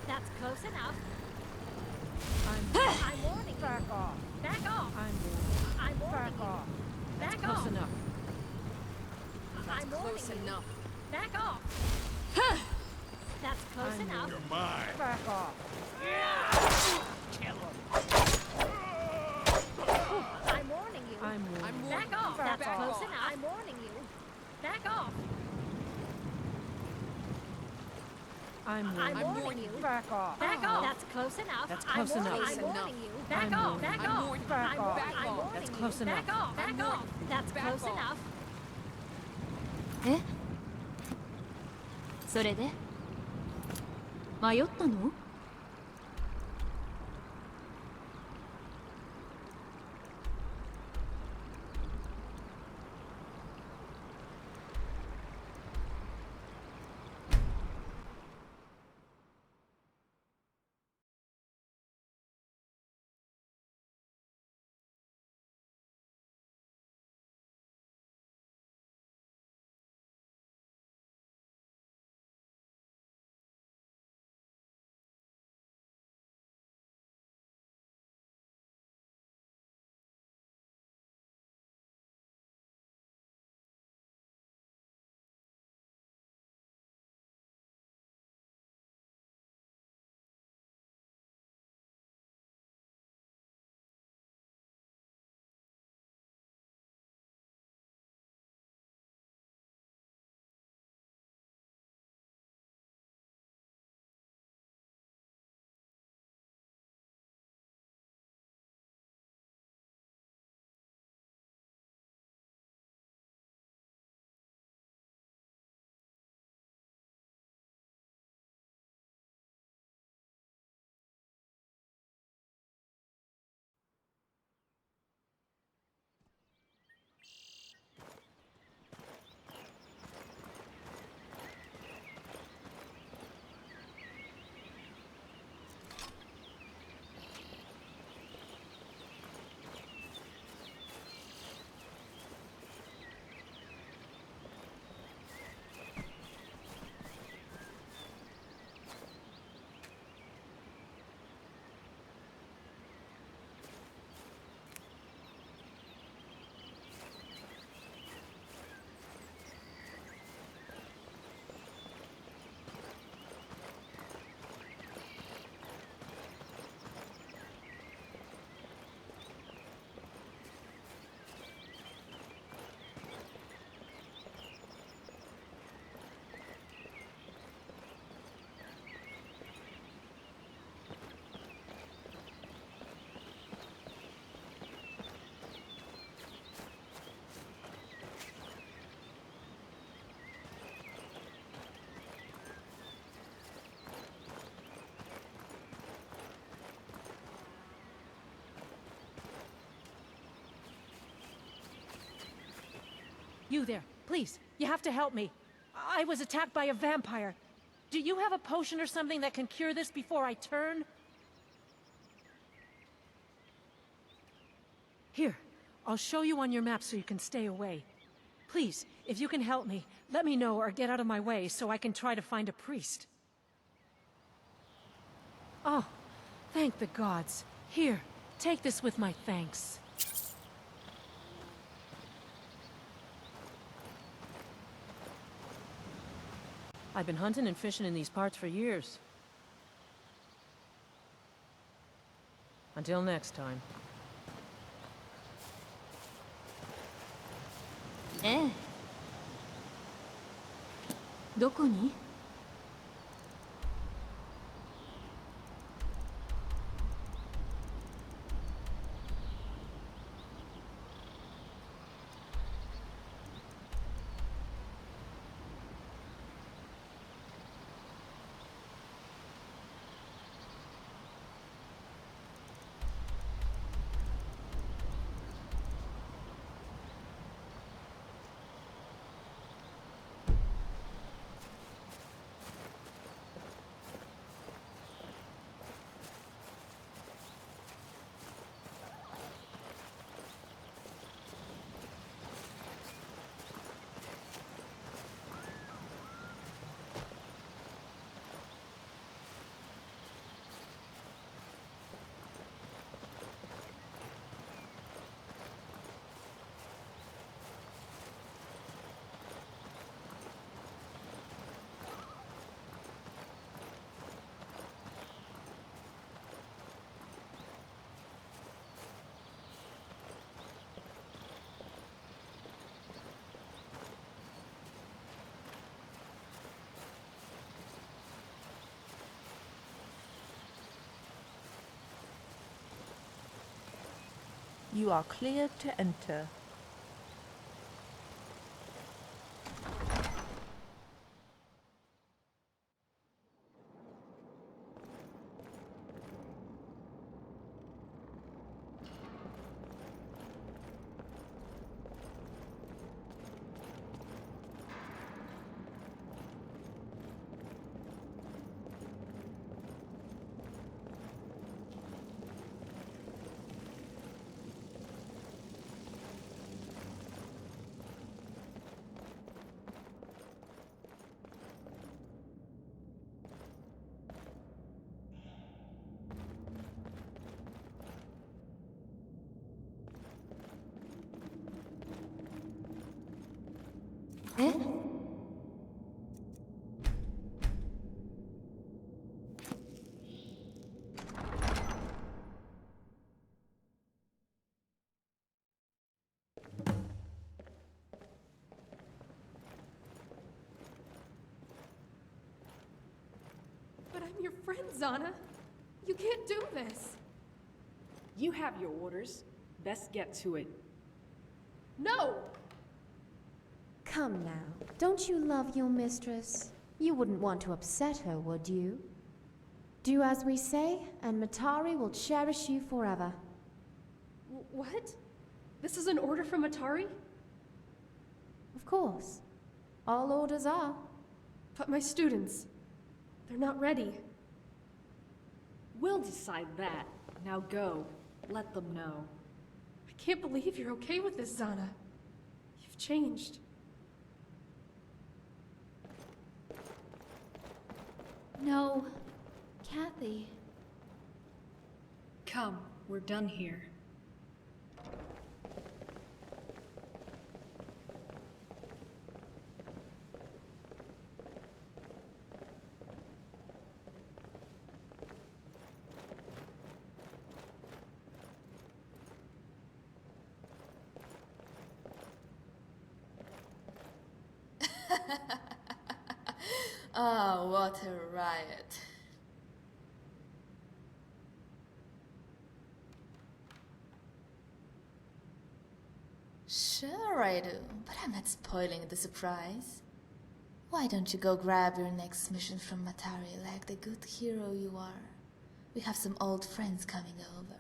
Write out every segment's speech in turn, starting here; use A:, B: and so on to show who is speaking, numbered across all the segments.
A: That's close enough.
B: I'm
A: warning you.
B: Back off.
A: Back off.
B: I'm
A: warning
B: Back
A: you.
B: off.
A: Back
C: Close
A: off.
C: enough.
A: I'm warning
C: Close
A: you.
C: enough.
A: Back off. That's close enough.
D: You're mine.
B: Back off.
D: Kill him.
A: I'm warning you. Back off.
B: Back
A: That's
B: off.
A: close enough. I'm warning you. Back off. I'm warning you.
B: Back off.
A: Back off. That's close enough.
C: That's close enough.
A: I'm warning you. Back off. Back
C: I'm
A: off.
C: warning you.
B: Back off.
A: I'm warning
C: That's
A: you.
C: close enough.
A: Back off. Back
C: I'm
A: off.
C: warning you.
A: That's
C: Back
A: close
C: off.
A: enough.
E: え、それで迷ったの？
C: You there, please. You have to help me. I was attacked by a vampire. Do you have a potion or something that can cure this before I turn? Here, I'll show you on your map so you can stay away. Please, if you can help me, let me know or get out of my way so I can try to find a priest. Oh, thank the gods. Here, take this with my thanks. I've been hunting and fishing in these parts for years. Until next time.
E: ええ。どこに？
B: You are cleared to enter.
E: Eh?
F: But I'm your friend, Zana. You can't do this.
G: You have your orders. Best get to it.
F: No!
H: Come now, don't you love your mistress? You wouldn't want to upset her, would you? Do as we say, and Matari will cherish you forever.
F: What? This is an order from Atari?
H: Of course. All orders are.
F: But my students, they're not ready.
G: We'll decide that. Now go. Let them know.
F: I can't believe you're okay with this, Zana. You've changed.
E: No. Kathy.
G: Come, we're done here.
I: Ah, what a riot. Sure I do, but I'm not spoiling the surprise. Why don't you go grab your next mission from Matari like the good hero you are? We have some old friends coming over.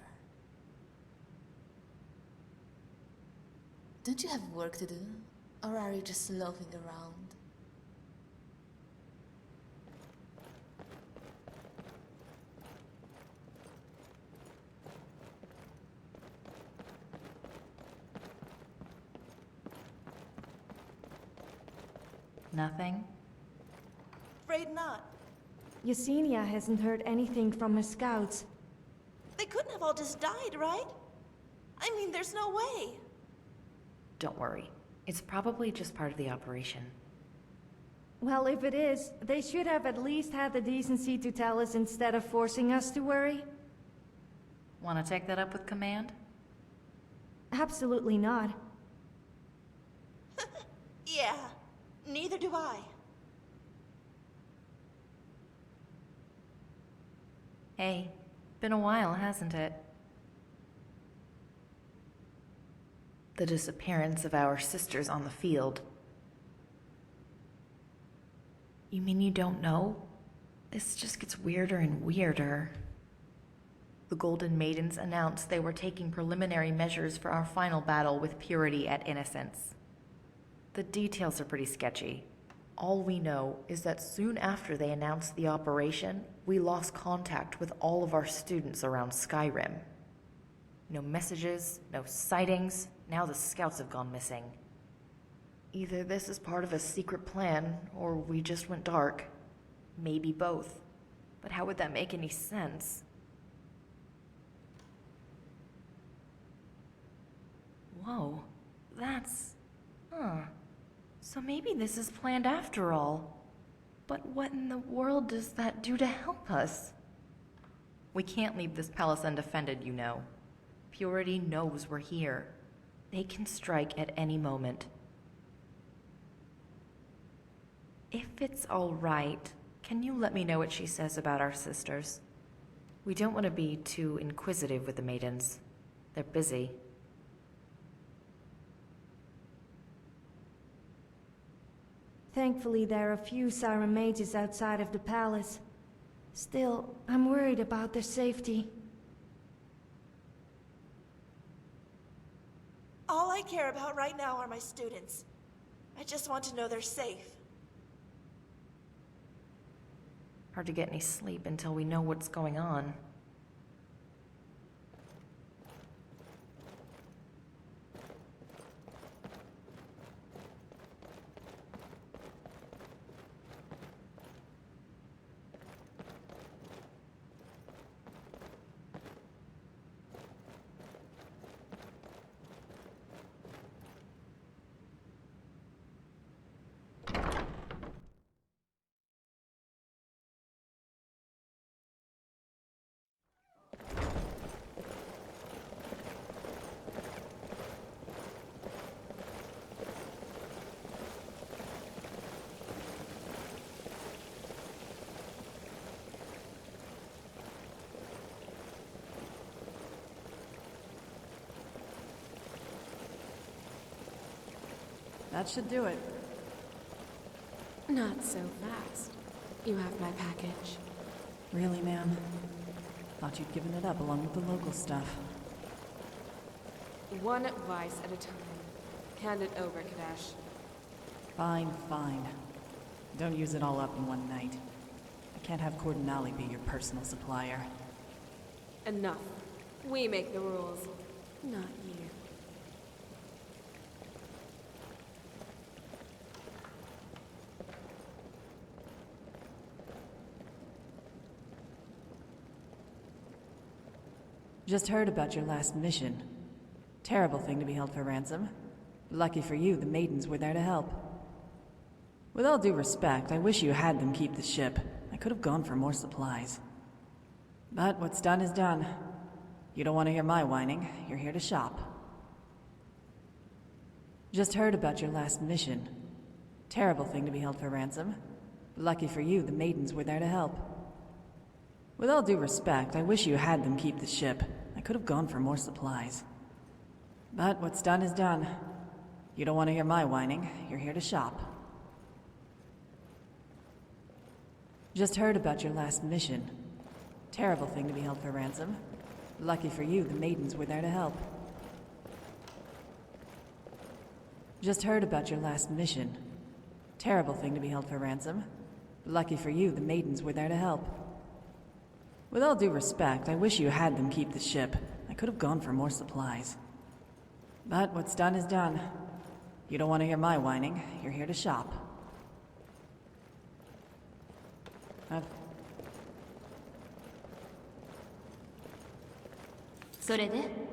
I: Don't you have work to do? Or are you just loafing around?
J: Nothing?
K: Afraid not.
L: Yesenia hasn't heard anything from her scouts.
K: They couldn't have all just died, right? I mean, there's no way.
J: Don't worry. It's probably just part of the operation.
L: Well, if it is, they should have at least had the decency to tell us instead of forcing us to worry.
J: Want to take that up with Command?
L: Absolutely not.
K: Yeah, neither do I.
J: Hey, been a while, hasn't it? The disappearance of our sisters on the field. You mean you don't know? This just gets weirder and weirder. The Golden Maidens announced they were taking preliminary measures for our final battle with Purity at Innocence. The details are pretty sketchy. All we know is that soon after they announced the operation, we lost contact with all of our students around Skyrim. No messages, no sightings, now the scouts have gone missing. Either this is part of a secret plan, or we just went dark. Maybe both. But how would that make any sense? Whoa, that's... So maybe this is planned after all. But what in the world does that do to help us? We can't leave this palace undefended, you know. Purity knows we're here. They can strike at any moment. If it's all right, can you let me know what she says about our sisters? We don't want to be too inquisitive with the maidens. They're busy.
L: Thankfully, there are a few Skyrim-Maids outside of the palace. Still, I'm worried about their safety.
K: All I care about right now are my students. I just want to know they're safe.
J: Hard to get any sleep until we know what's going on.
G: That should do it.
F: Not so fast. You have my package.
G: Really, ma'am? Thought you'd given it up along with the local stuff.
F: One advice at a time. Hand it over, Kadesh.
G: Fine, fine. Don't use it all up in one night. I can't have Cordonali be your personal supplier.
F: Enough. We make the rules, not you.
G: Just heard about your last mission. Terrible thing to be held for ransom. Lucky for you, the maidens were there to help. With all due respect, I wish you had them keep the ship. I could have gone for more supplies. But what's done is done. You don't want to hear my whining. You're here to shop. Just heard about your last mission. Terrible thing to be held for ransom. Lucky for you, the maidens were there to help. With all due respect, I wish you had them keep the ship. I could have gone for more supplies. But what's done is done. You don't want to hear my whining. You're here to shop. Just heard about your last mission. Terrible thing to be held for ransom. Lucky for you, the maidens were there to help. Just heard about your last mission. Terrible thing to be held for ransom. Lucky for you, the maidens were there to help. With all due respect, I wish you had them keep the ship. I could have gone for more supplies. But what's done is done. You don't want to hear my whining. You're here to shop.
E: それで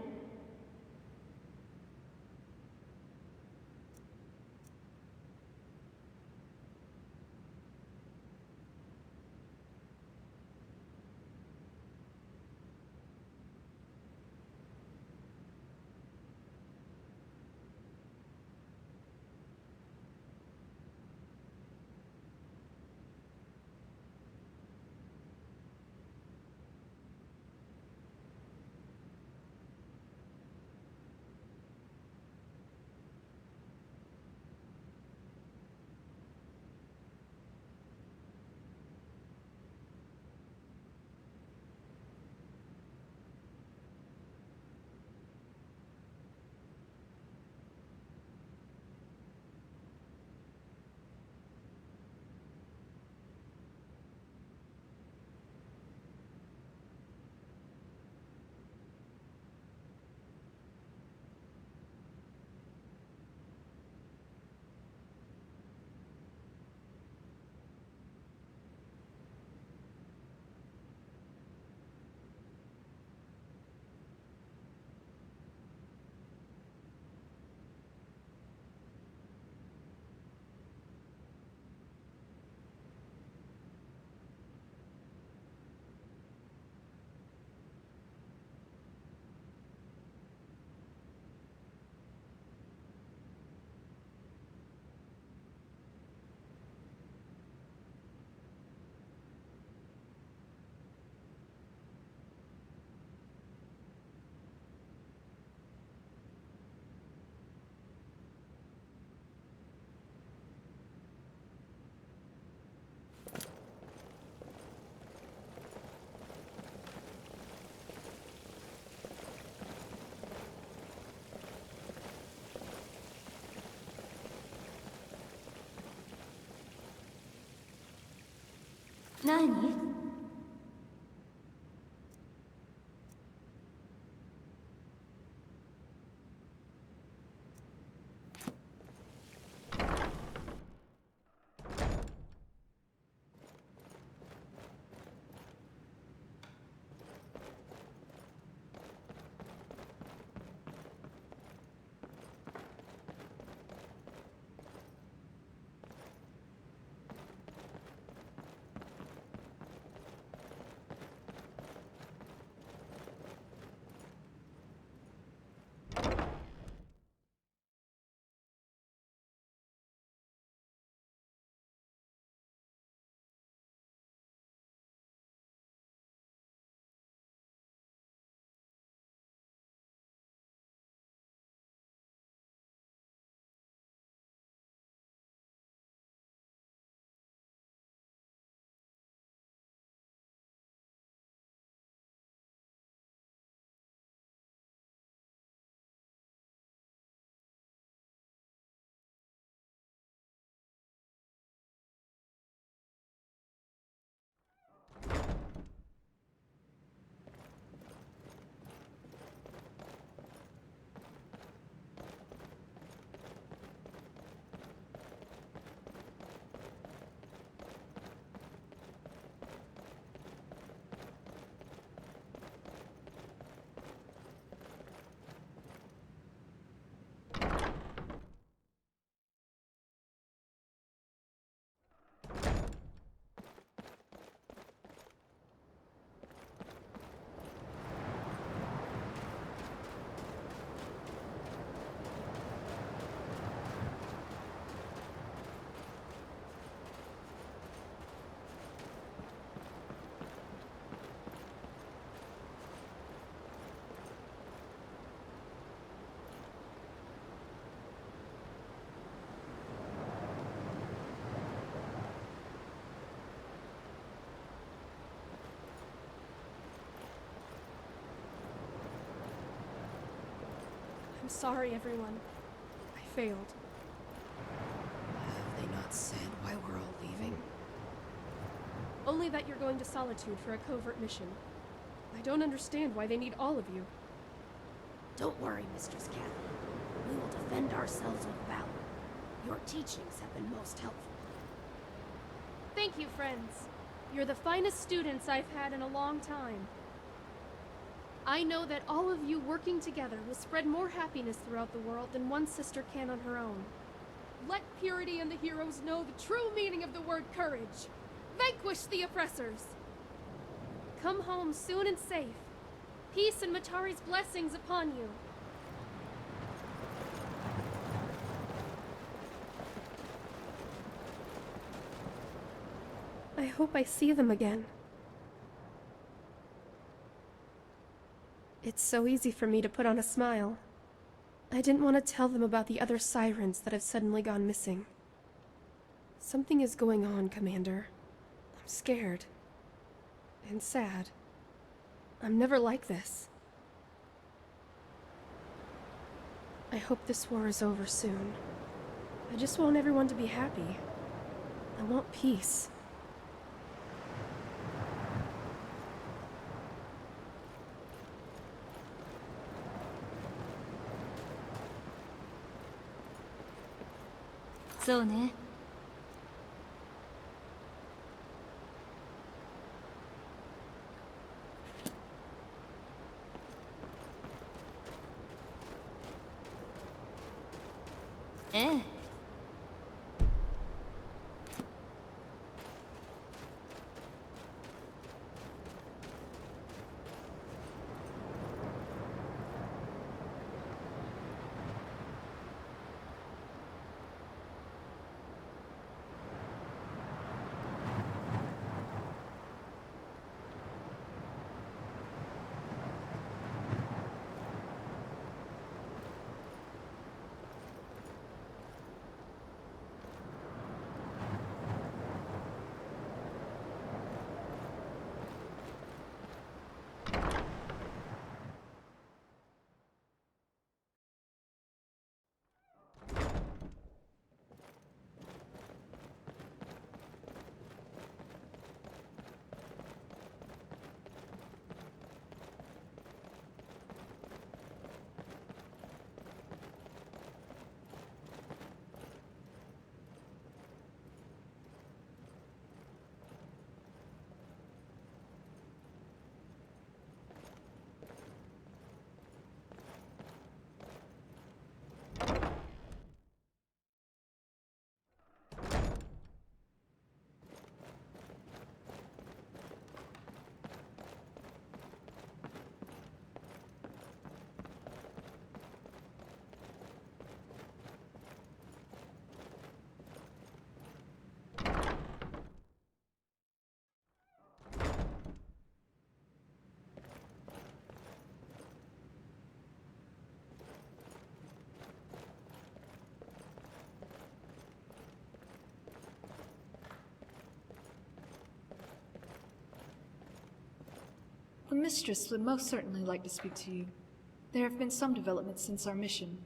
E: 何？
F: I'm sorry, everyone. I failed.
M: Have they not said why we're all leaving?
F: Only that you're going to Solitude for a covert mission. I don't understand why they need all of you.
M: Don't worry, Mistress Kathy. We will defend ourselves with valor. Your teachings have been most helpful.
F: Thank you, friends. You're the finest students I've had in a long time. I know that all of you working together will spread more happiness throughout the world than one sister can on her own. Let Purity and the heroes know the true meaning of the word courage. Vanquish the oppressors. Come home soon and safe. Peace and Matari's blessings upon you. I hope I see them again. It's so easy for me to put on a smile. I didn't want to tell them about the other sirens that have suddenly gone missing. Something is going on, Commander. I'm scared. And sad. I'm never like this. I hope this war is over soon. I just want everyone to be happy. I want peace.
E: So ne. Eh.
N: The Mistress would most certainly like to speak to you. There have been some developments since our mission.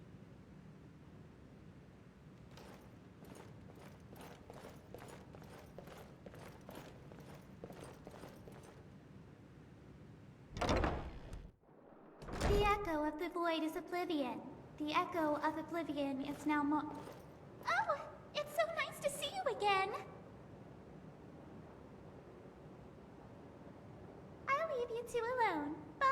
O: The echo of the void is oblivion. The echo of oblivion is now more... Oh! It's so nice to see you again! I'll leave you two alone. Bye!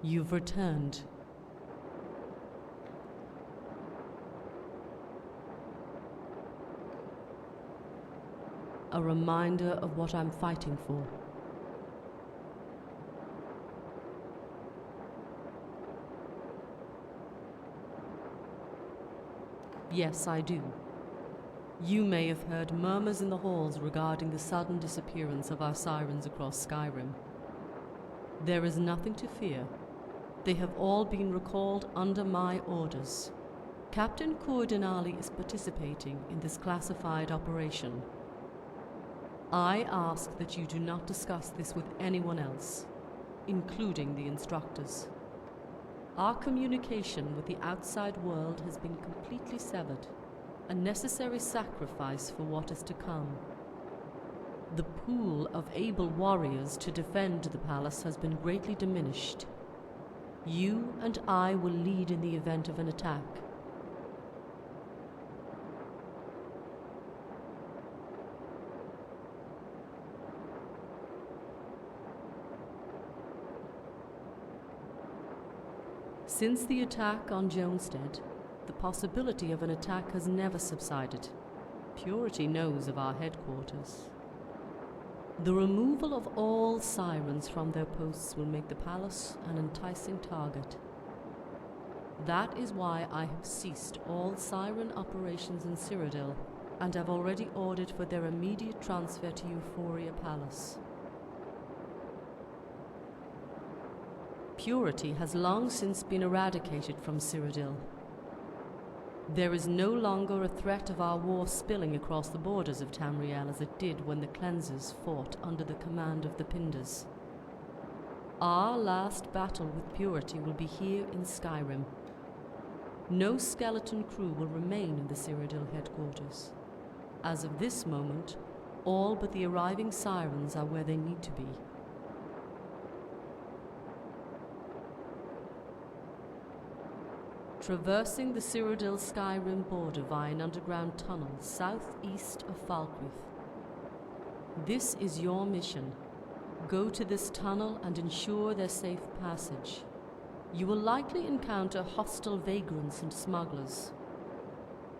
P: You've returned. A reminder of what I'm fighting for. Yes, I do. You may have heard murmurs in the halls regarding the sudden disappearance of our sirens across Skyrim. There is nothing to fear. They have all been recalled under my orders. Captain Denali is participating in this classified operation. I ask that you do not discuss this with anyone else, including the instructors. Our communication with the outside world has been completely severed, a necessary sacrifice for what is to come. The pool of able warriors to defend the palace has been greatly diminished. You and I will lead in the event of an attack. Since the attack on Jonestead, the possibility of an attack has never subsided. Purity knows of our headquarters. The removal of all sirens from their posts will make the palace an enticing target. That is why I have ceased all siren operations in Cyrodiil and have already ordered for their immediate transfer to Euphoria Palace. Purity has long since been eradicated from Cyrodiil. There is no longer a threat of our war spilling across the borders of Tamriel as it did when the Cleansers fought under the command of the Pinders. Our last battle with Purity will be here in Skyrim. No skeleton crew will remain in the Cyrodiil headquarters. As of this moment, all but the arriving sirens are where they need to be. Traversing the Cyrodiil-Skyrim border via an underground tunnel southeast of Falkreath. This is your mission. Go to this tunnel and ensure their safe passage. You will likely encounter hostile vagrants and smugglers.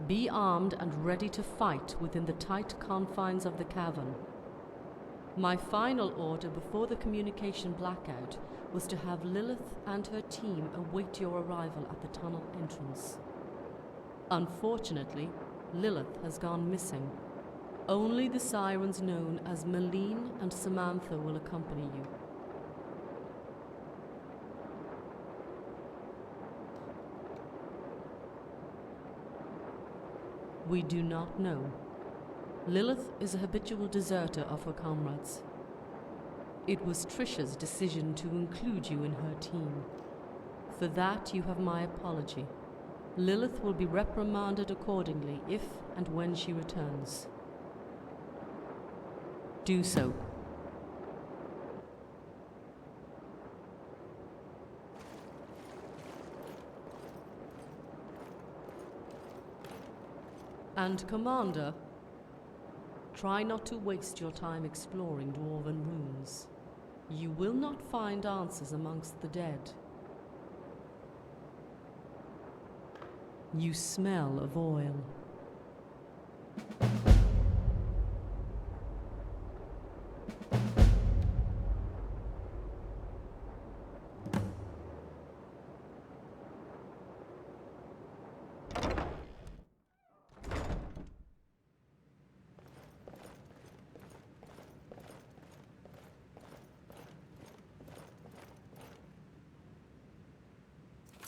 P: Be armed and ready to fight within the tight confines of the cavern. My final order before the communication blackout was to have Lilith and her team await your arrival at the tunnel entrance. Unfortunately, Lilith has gone missing. Only the sirens known as Malene and Samantha will accompany you. We do not know. Lilith is a habitual deserter of her comrades. It was Trisha's decision to include you in her team. For that, you have my apology. Lilith will be reprimanded accordingly if and when she returns. Do so. And Commander, try not to waste your time exploring Dwarven ruins. You will not find answers amongst the dead. You smell of oil.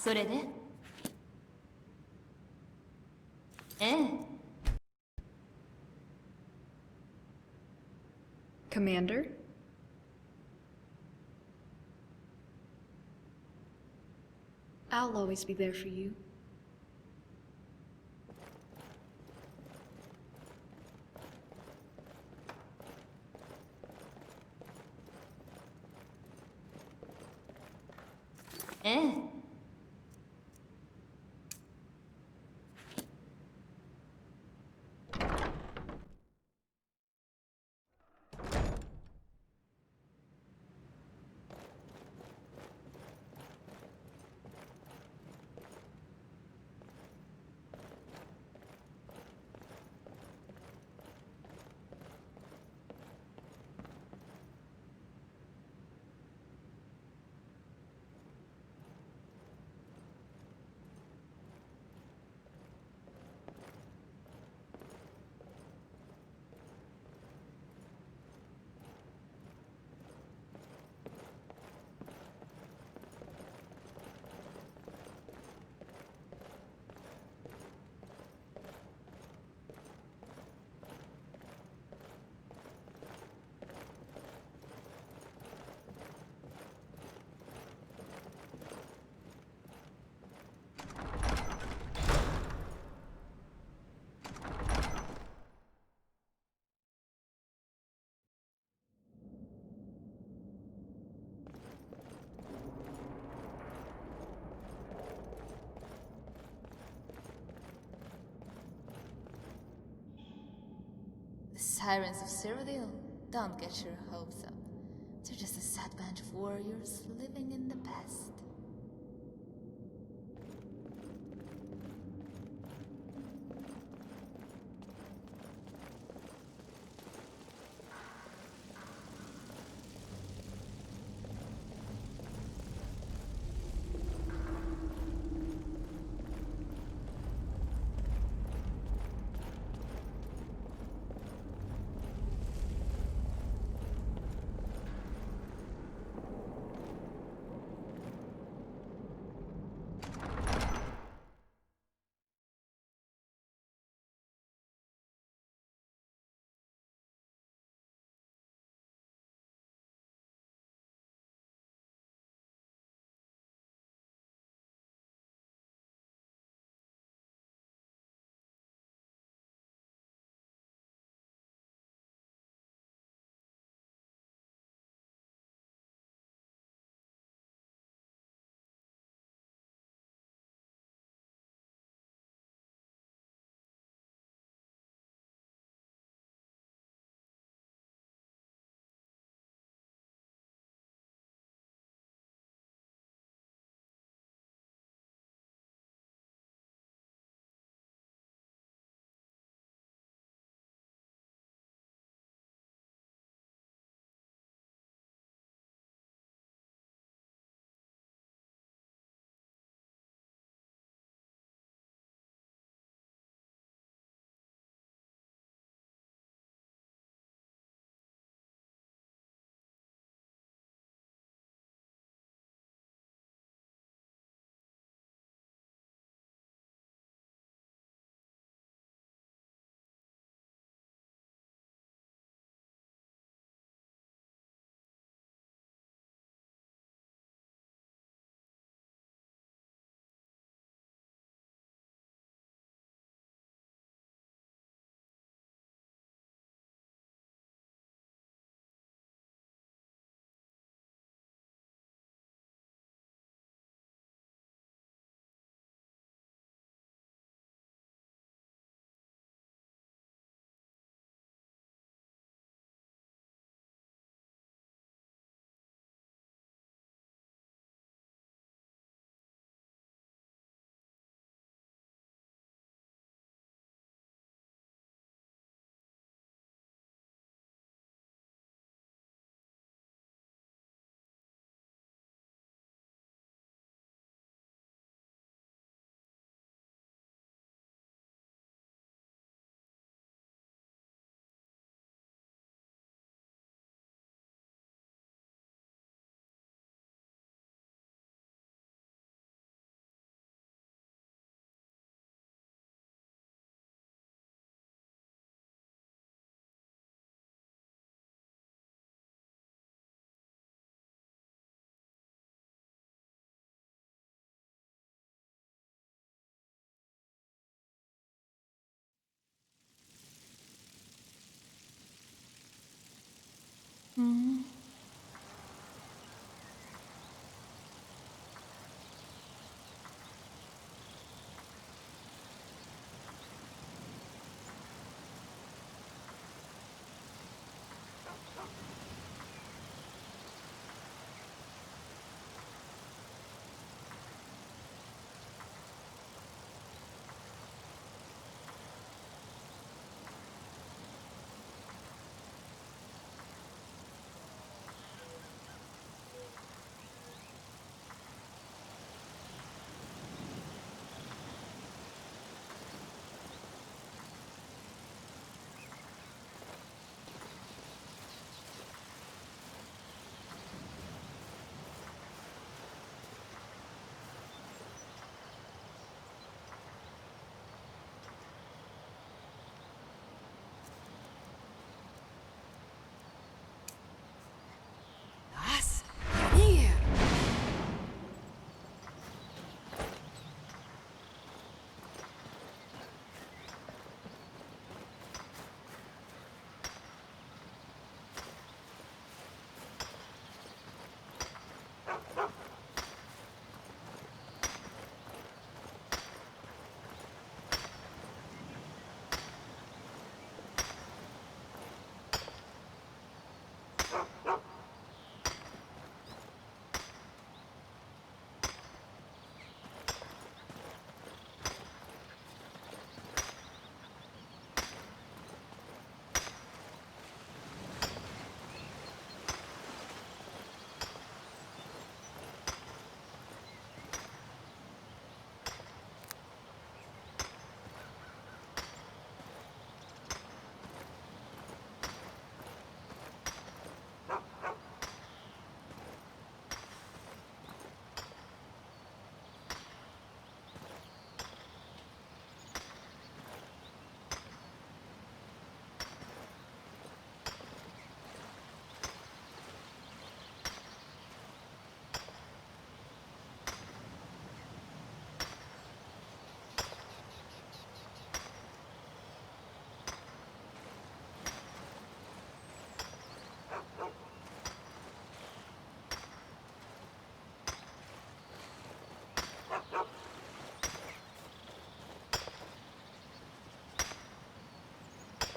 E: それでええ
N: Commander? I'll always be there for you.
E: Eh.
I: The Sirens of Cyrodiil? Don't get your hopes up. They're just a sad bunch of warriors living in the past.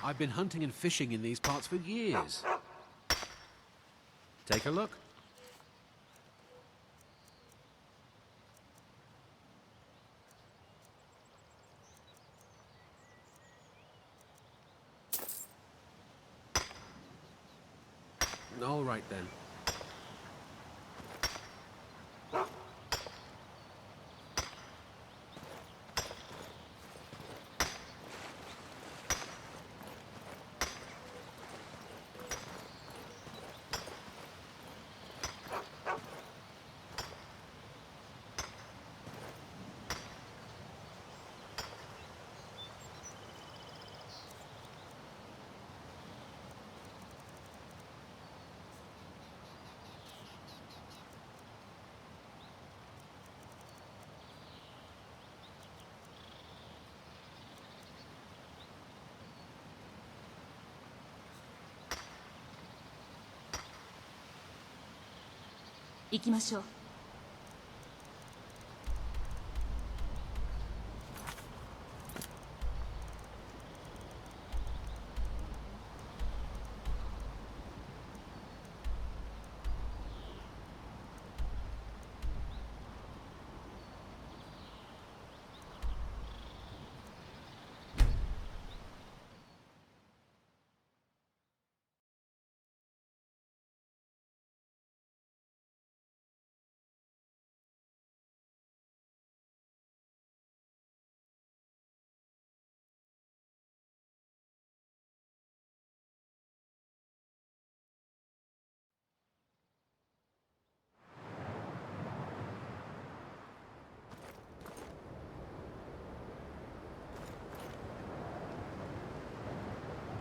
Q: I've been hunting and fishing in these parts for years. Take a look. All right then.
E: 行きましょう。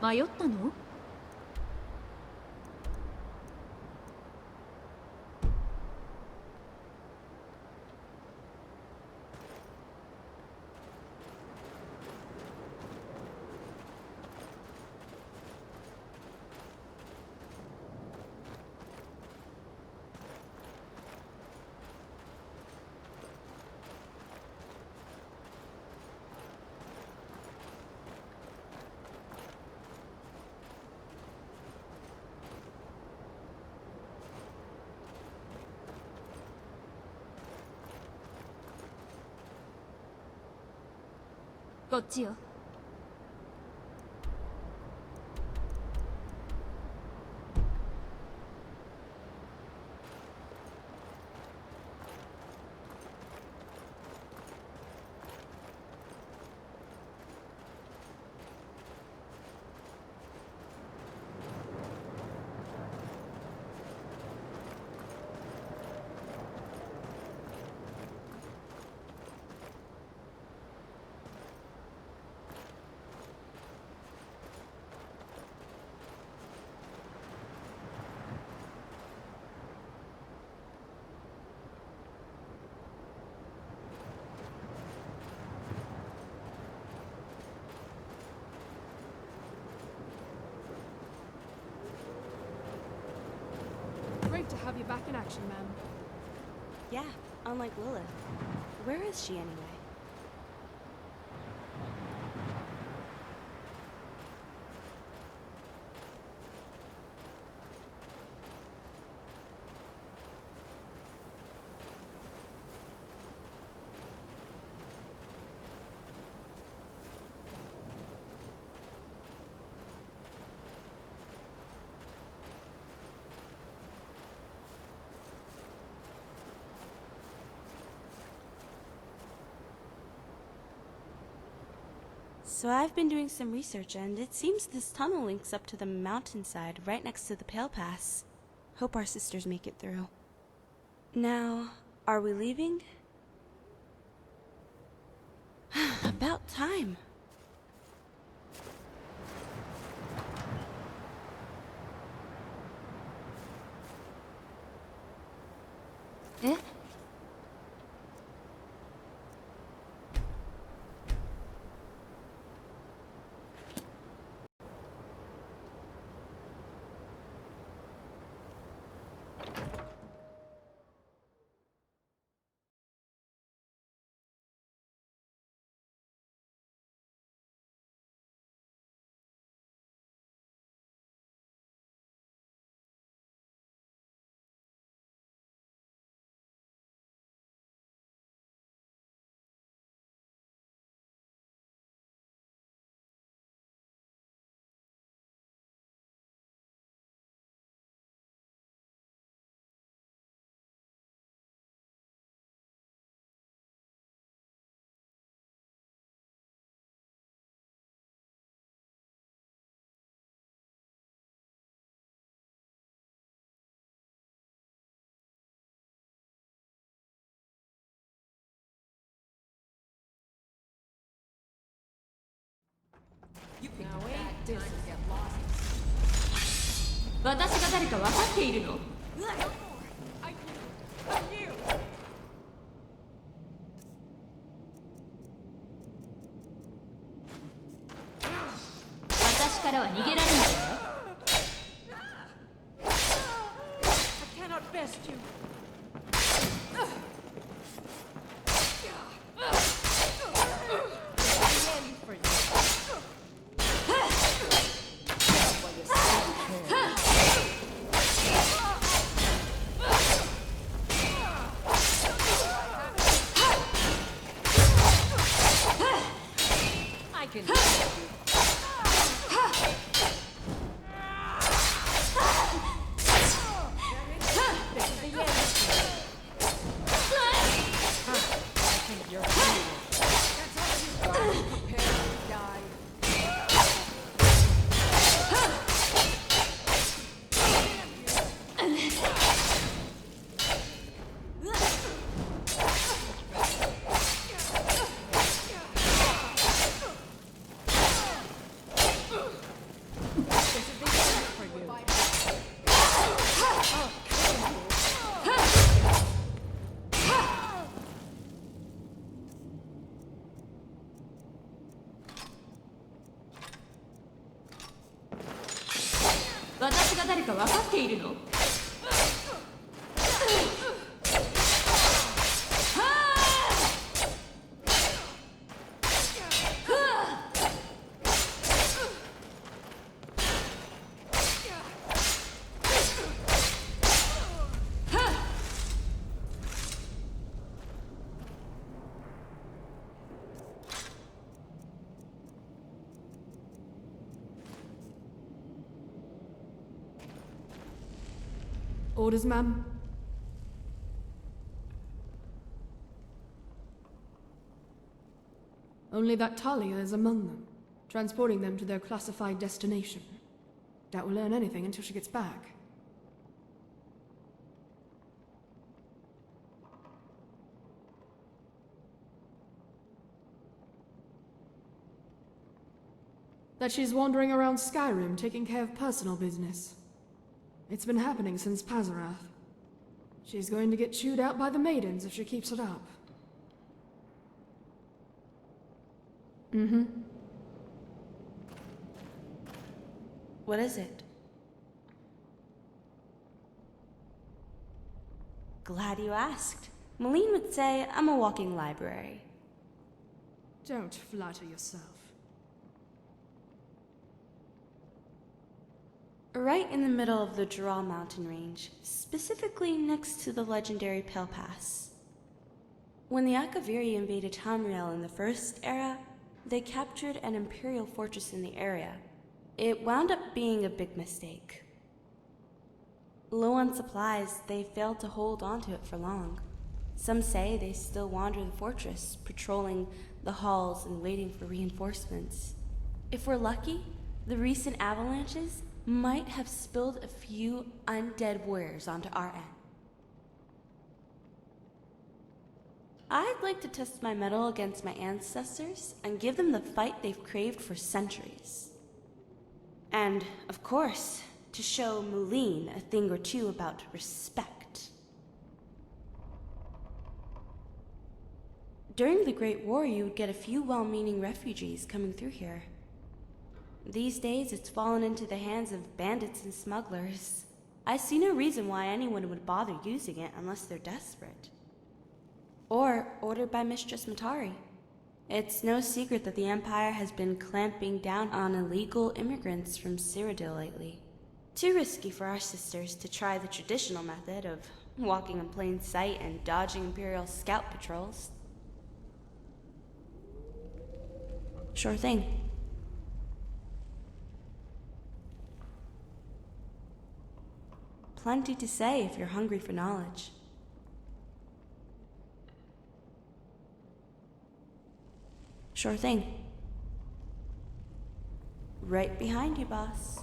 E: 迷ったの？こっちよ。
F: Great to have you back in action, ma'am.
R: Yeah, unlike Lilith. Where is she anyway? So I've been doing some research, and it seems this tunnel links up to the mountainside right next to the Pale Pass. Hope our sisters make it through. Now, are we leaving? About time.
E: Eh?
C: Now ain't this get lost?
E: 私が誰か分かっているの？ 私からは逃げられないわよ。
C: I cannot best you. I can help you. This is the end. I think you're beating it. That's all you've got. Prepare to die.
E: 私が誰か分かっているの？
C: This
S: Orders, ma'am? Only that Talia is among them, transporting them to their classified destination. Doubt we'll learn anything until she gets back. That she's wandering around Skyrim taking care of personal business. It's been happening since Pazarath. She's going to get chewed out by the maidens if she keeps it up. Mm-hmm.
R: What is it? Glad you asked. Malene would say I'm a walking library.
S: Don't flatter yourself.
R: Right in the middle of the Dural mountain range, specifically next to the legendary Pale Pass. When the Akaviri invaded Tamriel in the First Era, they captured an Imperial fortress in the area. It wound up being a big mistake. Low on supplies, they failed to hold onto it for long. Some say they still wander the fortress, patrolling the halls and waiting for reinforcements. If we're lucky, the recent avalanches might have spilled a few undead warriors onto our end. I'd like to test my mettle against my ancestors and give them the fight they've craved for centuries. And, of course, to show Malene a thing or two about respect. During the Great War, you would get a few well-meaning refugees coming through here. These days, it's fallen into the hands of bandits and smugglers. I see no reason why anyone would bother using it unless they're desperate. Or ordered by Mistress Matari. It's no secret that the Empire has been clamping down on illegal immigrants from Cyrodiil lately. Too risky for our sisters to try the traditional method of walking in plain sight and dodging Imperial scout patrols. Sure thing. Plenty to say if you're hungry for knowledge. Sure thing. Right behind you, boss.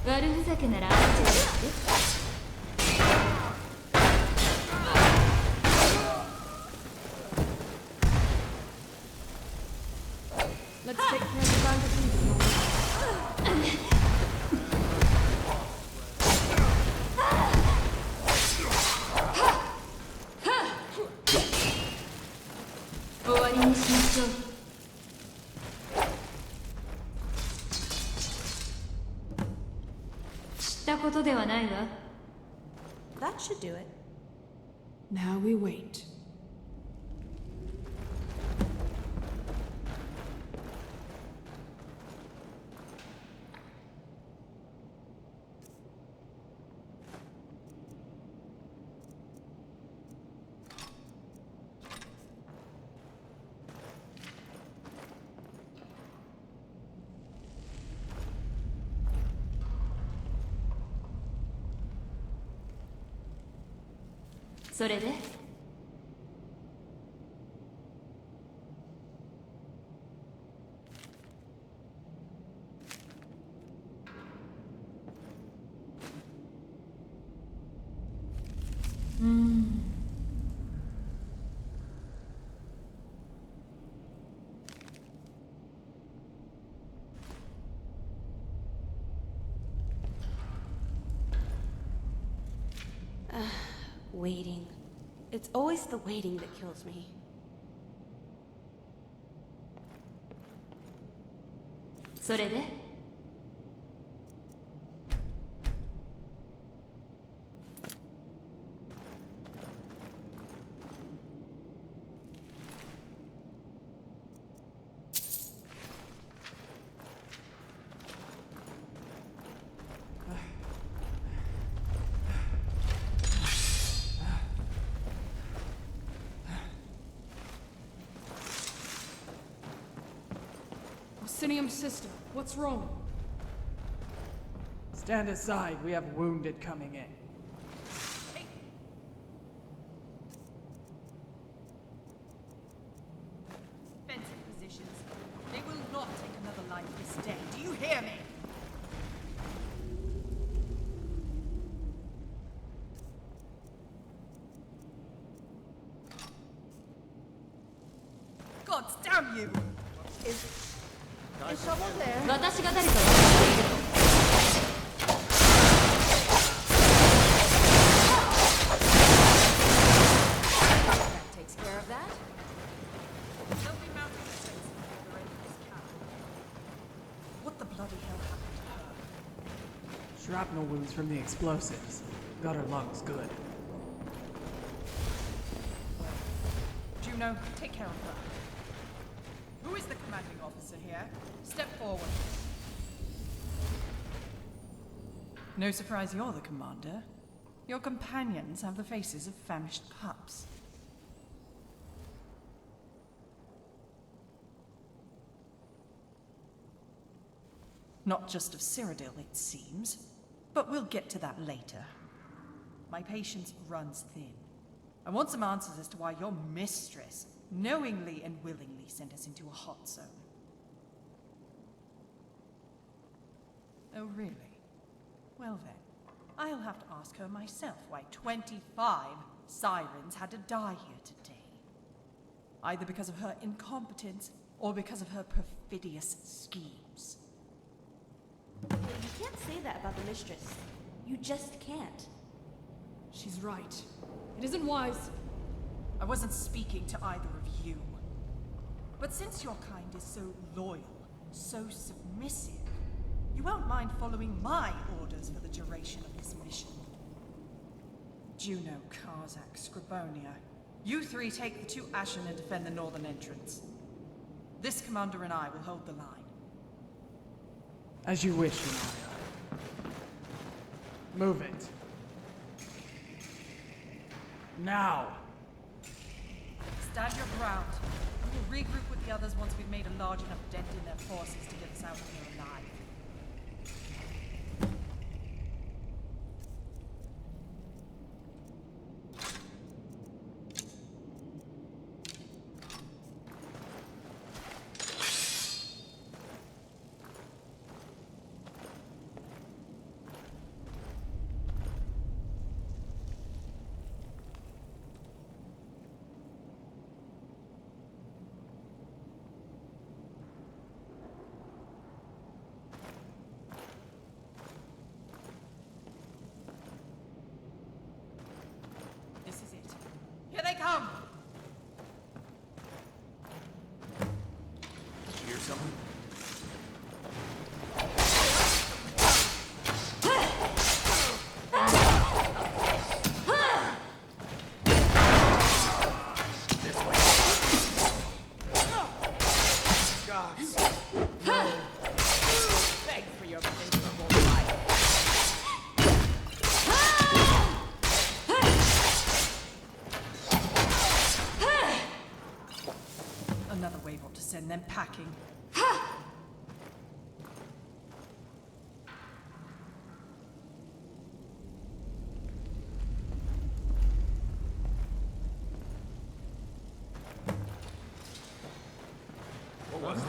E: 悪ふざけならあっちゃうって。
S: Let's take care of the bandit.
E: 終わりにしましょう。知ったことではないわ。
B: That should do it.
S: Now we wait.
E: So それで
R: Waiting. It's always the waiting that kills me.
E: So それで
S: Osinium's sister, what's wrong?
T: Stand aside, we have wounded coming in.
D: Defensive positions. They will not take another life this day. Do you hear me? God damn you!
L: Is someone there?
E: 私が誰か分かっているの
A: That takes care of that.
D: They'll be mounting the fence at the other end of this camp. What the bloody hell happened to her?
T: Shrapnel wounds from the explosives. Got her lungs good.
D: Juno, take care of her. Who is the commanding officer here? Step forward. No surprise you're the commander. Your companions have the faces of famished pups. Not just of Cyrodiil, it seems. But we'll get to that later. My patience runs thin. I want some answers as to why your mistress knowingly and willingly sent us into a hot zone. Oh, really? Well then, I'll have to ask her myself why 25 sirens had to die here today. Either because of her incompetence, or because of her perfidious schemes.
R: You can't say that about the mistress. You just can't.
S: She's right. It isn't wise.
D: I wasn't speaking to either of you. But since your kind is so loyal, so submissive, you won't mind following my orders for the duration of this mission. Juno, Karzak, Scribonia, you three take the two Ashen and defend the northern entrance. This commander and I will hold the line.
T: As you wish, Yunaria. Move it. Now!
D: Stand your ground. We will regroup with the others once we've made a large enough dent in their forces to get us out of here alive. Here they come!
Q: Did you hear something? This way. Gods. No. Thanks for your miserable life.
D: Another wave ought to send them packing.
Q: What was it?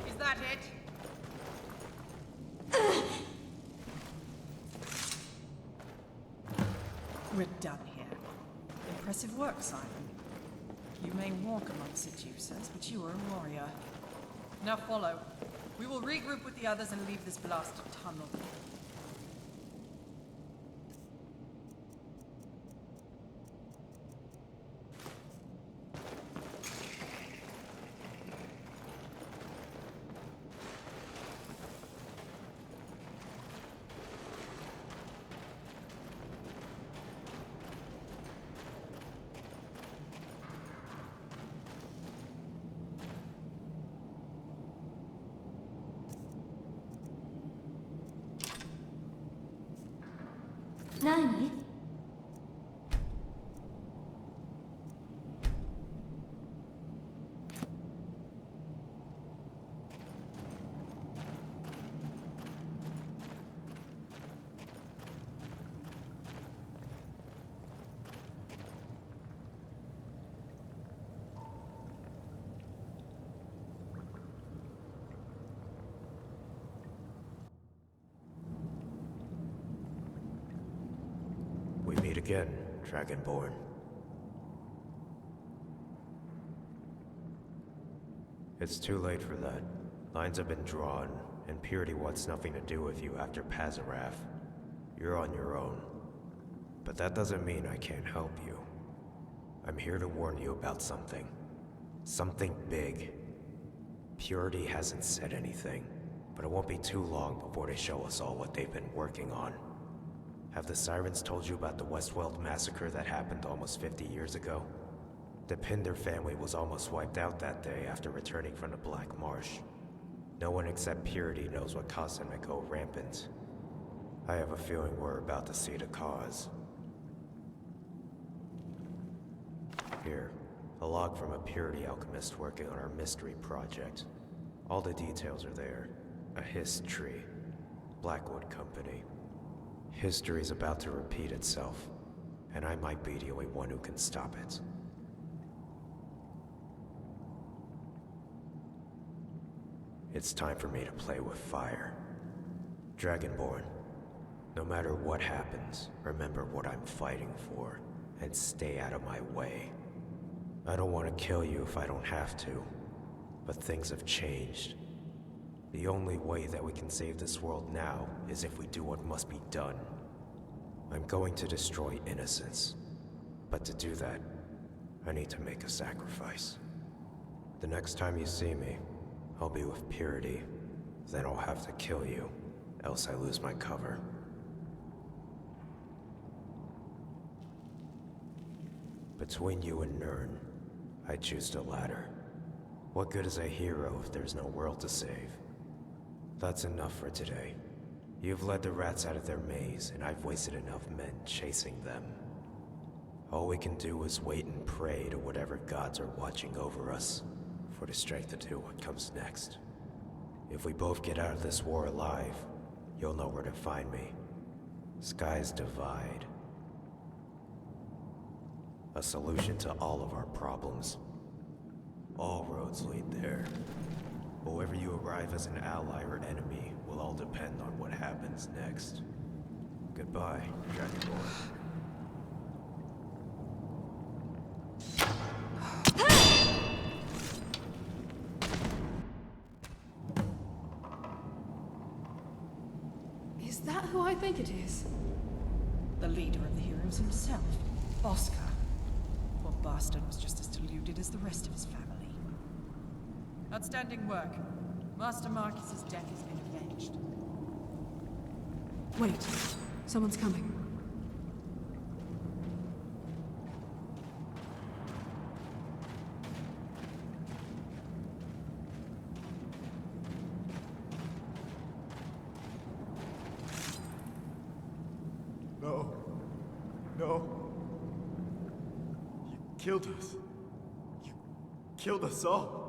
D: Is that it? We're done here. Impressive work, Simon. You may walk among seducers, but you are a warrior. Now follow. We will regroup with the others and leave this blasted tunnel.
E: Nani?
U: We meet again, Dragonborn. It's too late for that. Lines have been drawn, and Purity wants nothing to do with you after Pazarath. You're on your own. But that doesn't mean I can't help you. I'm here to warn you about something. Something big. Purity hasn't said anything, but it won't be too long before they show us all what they've been working on. Have the Sirens told you about the Westworld massacre that happened almost 50 years ago? The Pinder family was almost wiped out that day after returning from the Black Marsh. No one except Purity knows what caused them to go rampant. I have a feeling we're about to see the cause. Here, a log from a Purity alchemist working on our mystery project. All the details are there. A history. Blackwood Company. History's about to repeat itself, and I might be the only one who can stop it. It's time for me to play with fire. Dragonborn, no matter what happens, remember what I'm fighting for, and stay out of my way. I don't want to kill you if I don't have to, but things have changed. The only way that we can save this world now is if we do what must be done. I'm going to destroy innocence, but to do that, I need to make a sacrifice. The next time you see me, I'll be with Purity. Then I'll have to kill you, else I lose my cover. Between you and Nern, I choose the latter. What good is a hero if there's no world to save? That's enough for today. You've led the rats out of their maze, and I've wasted enough men chasing them. All we can do is wait and pray to whatever gods are watching over us, for the strength to do what comes next. If we both get out of this war alive, you'll know where to find me. Skies divide. A solution to all of our problems. All roads lead there. But whether you arrive as an ally or enemy will all depend on what happens next. Goodbye, Dragonborn.
S: Is that who I think it is?
D: The leader of the heroes himself, Oscar. Poor bastard was just as deluded as the rest of his family. Outstanding work. Master Marcus's death has been avenged.
S: Wait, someone's coming.
H: No. No. You killed us. You killed us all.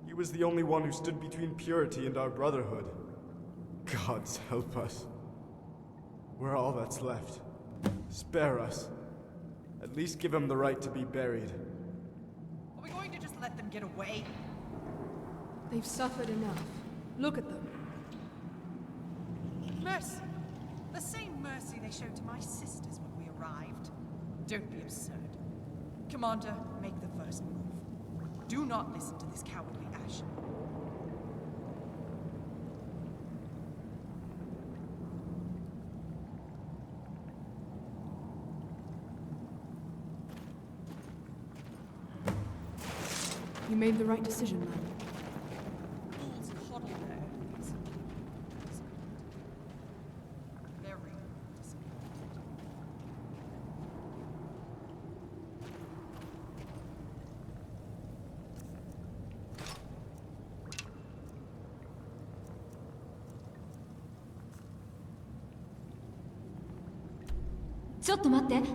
H: He was the only one who stood between Purity and our brotherhood. Gods help us. We're all that's left. Spare us. At least give him the right to be buried.
D: Are we going to just let them get away?
S: They've suffered enough. Look at them.
D: Mercy. The same mercy they showed to my sisters when we arrived. Don't be absurd. Commander, make the first move. Do not listen to this cowardly Ashen.
S: You made the right decision, man.
D: Fools coddle their enemies. Very disappointed.
E: ちょっと待って。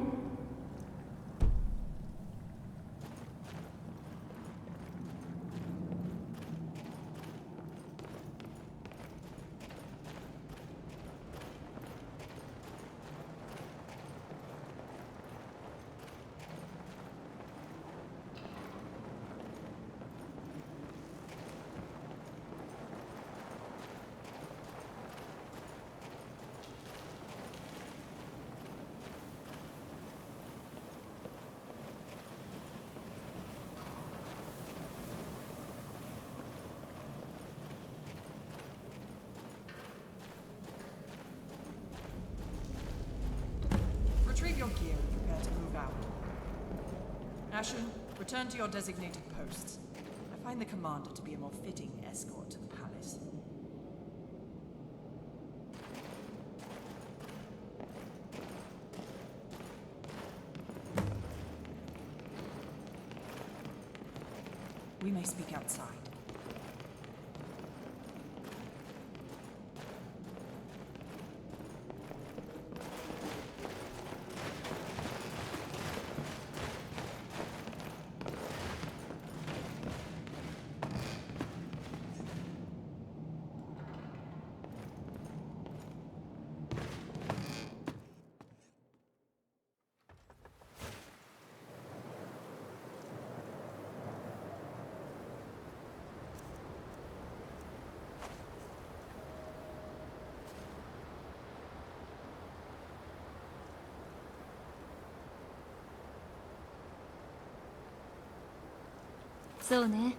D: Retrieve your gear and prepare to move out. Ashen, return to your designated posts. I find the commander to be a more fitting escort to the palace. We may speak outside.
E: そうね。